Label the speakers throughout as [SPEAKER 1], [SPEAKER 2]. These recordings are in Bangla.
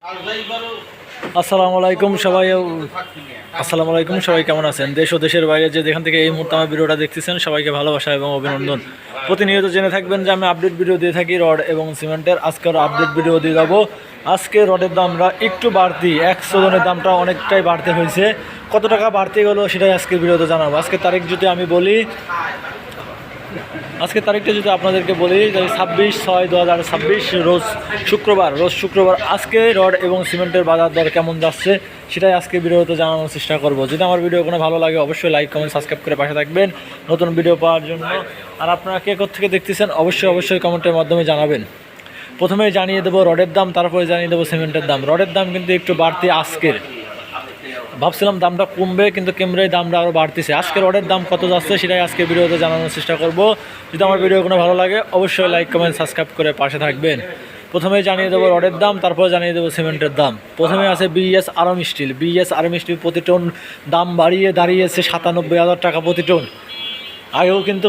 [SPEAKER 1] আসসালামু আলাইকুম সবাই। আসসালামু আলাইকুম সবাই, কেমন আছেন? দেশ ও দেশের বাইরে যে যেখান থেকে এই মুহূর্তে আমার ভিডিওটা দেখতেছেন সবাইকে ভালোবাসা এবং অভিনন্দন। প্রতিনিয়ত জেনে থাকবেন যে আমি আপডেট ভিডিও দিয়ে থাকি রড এবং সিমেন্টের। আজকের আপডেট ভিডিও দিয়ে যাবো। আজকে রডের দামটা একটু বাড়তি, 100 জনের দামটা অনেকটাই বাড়তে হয়েছে। কত টাকা বাড়তে গেলো সেটাই আজকের ভিডিওতে জানাবো। আজকের তারিখ যদি আমি বলি, আজকে তারিখটা যদি আপনাদেরকে বলি, 26/6/2026 রোজ শুক্রবার আজকে রড এবং সিমেন্টের বাজার দর কেমন যাচ্ছে সেটাই আজকে ভিডিওতে জানানোর চেষ্টা করব। যদি আমার ভিডিও কোনো ভালো লাগে অবশ্যই লাইক কমেন্ট সাবস্ক্রাইব করে পাশে থাকবেন নতুন ভিডিও পাওয়ার জন্য। আর আপনারা কে কোথা থেকে দেখতেছেন অবশ্যই কমেন্টের মাধ্যমে জানাবেন। প্রথমেই জানিয়ে দেবো রডের দাম, তারপরে জানিয়ে দেবো সিমেন্টের দাম। রডের দাম কিন্তু একটু বাড়তি আজকের, ভাবছিলাম দামটা কমবে কিন্তু কেমরেই দামটা আরও বাড়তেছে। আজকে রডের দাম কত যাচ্ছে সেটাই আজকে ভিডিওতে জানানোর চেষ্টা করব। যদি আমার ভিডিও কোনো ভালো লাগে অবশ্যই লাইক কমেন্ট সাবস্ক্রাইব করে পাশে থাকবেন। প্রথমেই জানিয়ে দেবো রডের দাম, তারপরে জানিয়ে দেবো সিমেন্টের দাম। প্রথমে আছে বিএস আর্ম স্টিল প্রতি টন দাম বাড়িয়ে দাঁড়িয়েছে 97,000 টাকা প্রতি টন। আগেও কিন্তু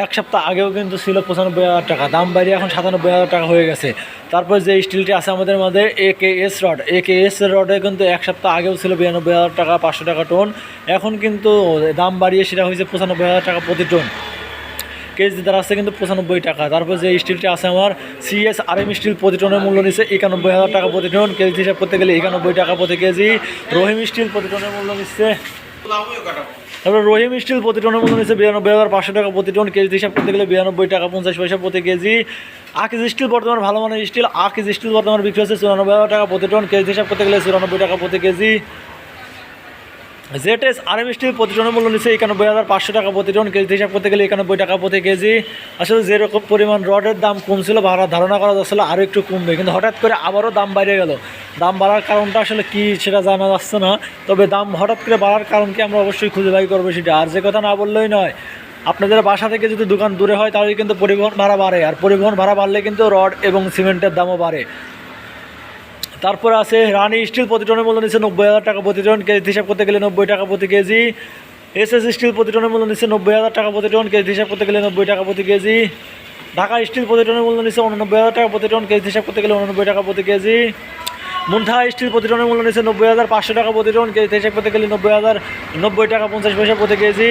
[SPEAKER 1] এক সপ্তাহ আগেও কিন্তু ছিল 95,000 টাকা, দাম বাড়িয়ে এখন 97,000 টাকা হয়ে গেছে। তারপর যে স্টিলটি আছে আমাদের মধ্যে একেএস রডে কিন্তু এক সপ্তাহ আগেও ছিল 92,000 টাকা 500 টাকা টন, এখন কিন্তু দাম বাড়িয়ে সেটা হয়েছে 95,000 টাকা প্রতি টন। কেজি দ্বারা আছে কিন্তু 95 টাকা। তারপর যে স্টিলটি আছে আমার সিএসআরএম স্টিল প্রতি টনের মূল্য নিচ্ছে 91,000 টাকা প্রতি টন, কেজি হিসাব করতে গেলে 91 টাকা প্রতি কেজি। রহিম স্টিল প্রতি টনের মূল্য নিচ্ছে, তারপরে রহিম স্টিল প্রতি টনের মূল্য নিচ্ছে 92,500 টাকা প্রতি টন, কেজি হিসাব করতে গেলে 92 টাকা 50 পয়সা প্রতি কেজি। আকিজ স্টিল বর্তমান ভালো মানের স্টিল, আকিজ স্টিল বর্তমান বিক্রি হচ্ছে 94,000 টাকা প্রতি টন, কেজি হিসাব করতে গেলে 94 টাকা প্রতি কেজি। জেটেস আরএম স্টিল প্রতি টনের মূল্য নিচ্ছে 91,500 টাকা প্রতি টন, কেজি হিসাব করতে গেলে 91 টাকা প্রতি কেজি। আসলে যেরকম পরিমাণ রডের দাম কমছিল ধারণা করা যাচ্ছিল আরও একটু কমবে, কিন্তু হঠাৎ করে আবারও দাম বেড়ে গেল। দাম বাড়ার কারণটা আসলে কি সেটা জানা যাচ্ছে না, তবে দাম হঠাৎ করে বাড়ার কারণ কি আমরা অবশ্যই খুঁজে বাই করবো সেটা। আর যে কথা না বললেই নয়, আপনাদের বাসা থেকে যদি দোকান দূরে হয় তাহলে কিন্তু পরিবহন ভাড়া বাড়ে, আর পরিবহন ভাড়া বাড়লে কিন্তু রড এবং সিমেন্টের দামও বাড়ে। তারপরে আছে রানি স্টিল প্রতি টনের মূল্য নিচ্ছে 90,000 টাকা প্রতি টন, কেজি হিসাব করতে গেলে 90 টাকা প্রতি কেজি। এসএস স্টিল প্রতি টনের মূল্য নিচ্ছে 90,000 টাকা প্রতি টন, কেজি হিসাব করতে গেলে 90 টাকা প্রতি কেজি। ঢাকা স্টিল প্রতি টনের মূল্য নিচ্ছে 89,000 টাকা প্রতি টন, কেজি হিসাব করতে গেলে 89 টাকা প্রতি কেজি। মুন্ঠা স্টিল প্রতি টনের মূল্য নিচ্ছে 90,500 টাকা প্রতি টন, কেজি হিসাব করতে গেলে 90 টাকা 50 পয়সা প্রতি কেজি।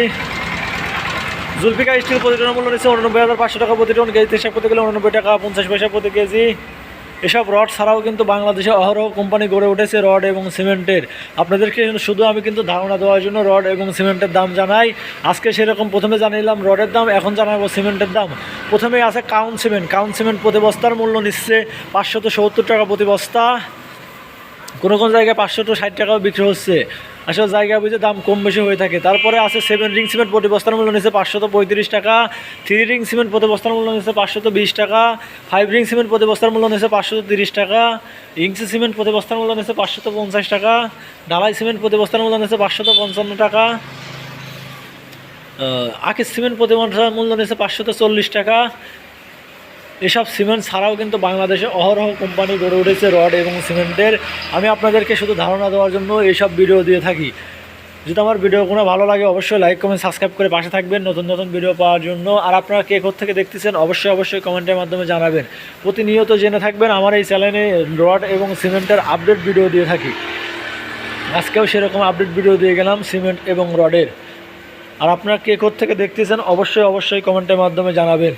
[SPEAKER 1] জুলফিকা স্টিল প্রতি টনের মূল্য নিচ্ছে 89,500 টাকা প্রতি টন, কেজি হিসাব করতে গেলে 89 টাকা 50 পয়সা প্রতি কেজি। এসব রড ছাড়াও কিন্তু বাংলাদেশে অহরহ কোম্পানি গড়ে উঠেছে রড এবং সিমেন্টের। আপনাদেরকে শুধু আমি কিন্তু ধারণা দেওয়ার জন্য রড এবং সিমেন্টের দাম জানাই। আজকে সেরকম প্রথমে জানাইলাম রডের দাম, এখন জানাবো সিমেন্টের দাম। প্রথমেই আছে কাউন সিমেন্ট প্রতি বস্তার মূল্য নিচ্ছে 570 টাকা প্রতি বস্তা। কোনো জায়গায় 560 টাকাও বিক্রি হচ্ছে, আসলে জায়গা বুঝে দাম কম বেশি হয়ে থাকে। তারপরে আছে 7 রিং সিমেন্ট প্রতি বস্তার মূল্য নিচ্ছে 535 টাকা, 3 রিং সিমেন্ট প্রতি বস্তার মূল্য নিচ্ছে 520 টাকা, 5 রিং সিমেন্ট প্রতি বস্তার মূল্য নিচ্ছে 530 টাকা, ইঞ্চি সিমেন্ট প্রতি বস্তার মূল্য নিচ্ছে 550 টাকা, ঢালাই সিমেন্ট প্রতি বস্তার মূল্য নিচ্ছে 555 টাকা, আকিজ সিমেন্ট প্রতি বস্তার মূল্য নিচ্ছে 540 টাকা। এসব সিমেন্ট ছাড়াও কিন্তু বাংলাদেশে অহরহ কোম্পানি গড়ে উঠেছে রড এবং সিমেন্টের। আমি আপনাদেরকে শুধু ধারণা দেওয়ার জন্য এইসব ভিডিও দিয়ে থাকি। যদি আমার ভিডিও কোনো ভালো লাগে অবশ্যই লাইক কমেন্ট সাবস্ক্রাইব করে পাশে থাকবেন নতুন ভিডিও পাওয়ার জন্য। আর আপনারা কে থেকে দেখতেছেন অবশ্যই কমেন্টের মাধ্যমে জানাবেন। প্রতিনিয়ত জেনে থাকবেন আমার এই চ্যানেলে রড এবং সিমেন্টের আপডেট ভিডিও দিয়ে থাকি। আজকেও সেরকম আপডেট ভিডিও দিয়ে গেলাম সিমেন্ট এবং রডের। আর আপনারা কে থেকে দেখতেছেন অবশ্যই কমেন্টের মাধ্যমে জানাবেন।